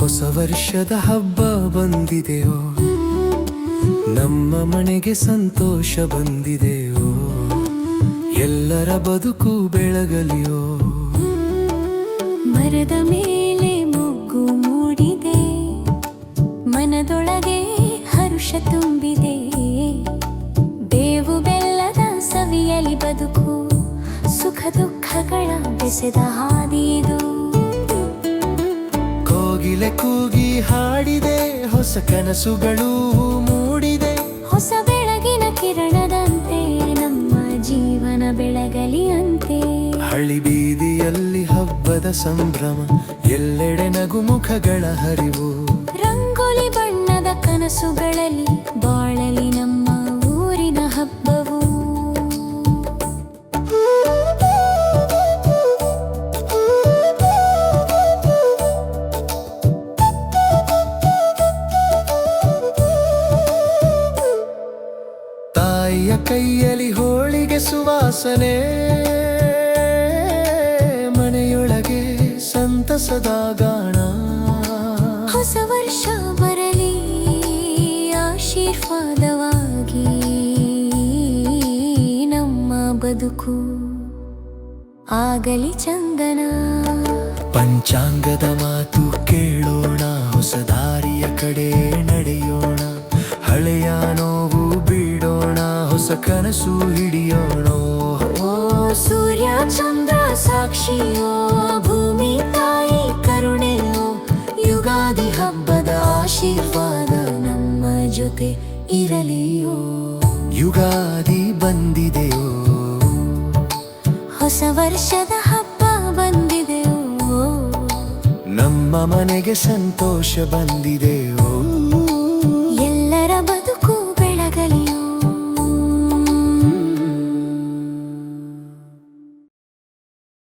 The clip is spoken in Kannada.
ಹೊಸ ವರ್ಷದ ಹಬ್ಬ ಬಂದಿದೆಯೋ, ನಮ್ಮ ಮನೆಗೆ ಸಂತೋಷ ಬಂದಿದೆಯೋ, ಎಲ್ಲರ ಬದುಕು ಬೆಳಗಲಿಯೋ. ಮರದ ಮೇಲೆ ಮೊಗ್ಗು ಮೂಡಿದೆ, ಮನದೊಳಗೆ ಹರುಷ ತುಂಬಿದೆ. ಬೇವು ಬೆಲ್ಲದ ಸವಿಯಲಿ ಬದುಕು, ಸುಖ ದುಃಖಗಳ ಬೆಸೆದ ಹಾದಿದು. ಕೋಗಿಲೆ ಕೂಗಿ ಹಾಡಿದೆ, ಹೊಸ ಕನಸುಗಳು ಮೂಡಿದೆ. ಹೊಸ ಬೆಳಗಿನ ಕಿರಣದಂತೆ ನಮ್ಮ ಜೀವನ ಬೆಳಗಲಿ ಅಂತೆ. ಹಳ್ಳಿ ಬೀದಿಯಲ್ಲಿ ಹಬ್ಬದ ಸಂಭ್ರಮ, ಎಲ್ಲೆಡೆ ನಗುಮುಖಗಳ ಹರಿವು. ರಂಗೋಲಿ ಬಣ್ಣದ ಕನಸುಗಳಲ್ಲಿ ಬಾಳಲಿ ನಮ್ಮ ಊರಿನ ಹಬ್ಬವು. ತಾಯಿಯ ಕೈಯಲ್ಲಿ ಹೋಳಿಗೆ ಸುವಾಸನೆ, ಮನೆಯೊಳಗೆ ಸಂತಸದ ಗಾಣ. ಹೊಸ ವರ್ಷ ಬರಲಿ ಆಶೀರ್ವಾದವಾಗಿ, ನಮ್ಮ ಬದುಕು ಆಗಲಿ ಚಂದನ. ಪಂಚಾಂಗದ ಮಾತು ಕೇಳೋಣ, ಹೊಸ ದಾರಿಯ ಕಡೆ ನಡೆಯೋಣ. ಹಳೆಯ ನೋವು ಬಿಡೋಣ, ಹೊಸ ಕನಸು ಹಿಡಿಯೋಣ. ಓ ಸೂರ್ಯ ಚಂದ್ರ ಸಾಕ್ಷಿಯೋ, ಭೂಮಿ ತಾಯಿ ಕರುಣೆಯೋ, ಯುಗಾದಿ ಹಬ್ಬದ ಆಶೀರ್ವಾದ ನಮ್ಮ ಜೊತೆ ಇರಲಿಯೋ. ಯುಗಾದಿ ಬಂದಿದೆಯೋ, ಹೊಸ ವರ್ಷದ ಹಬ್ಬ ಬಂದಿದೆಯೋ, ನಮ್ಮ ಮನೆಗೆ ಸಂತೋಷ ಬಂದಿದೆ.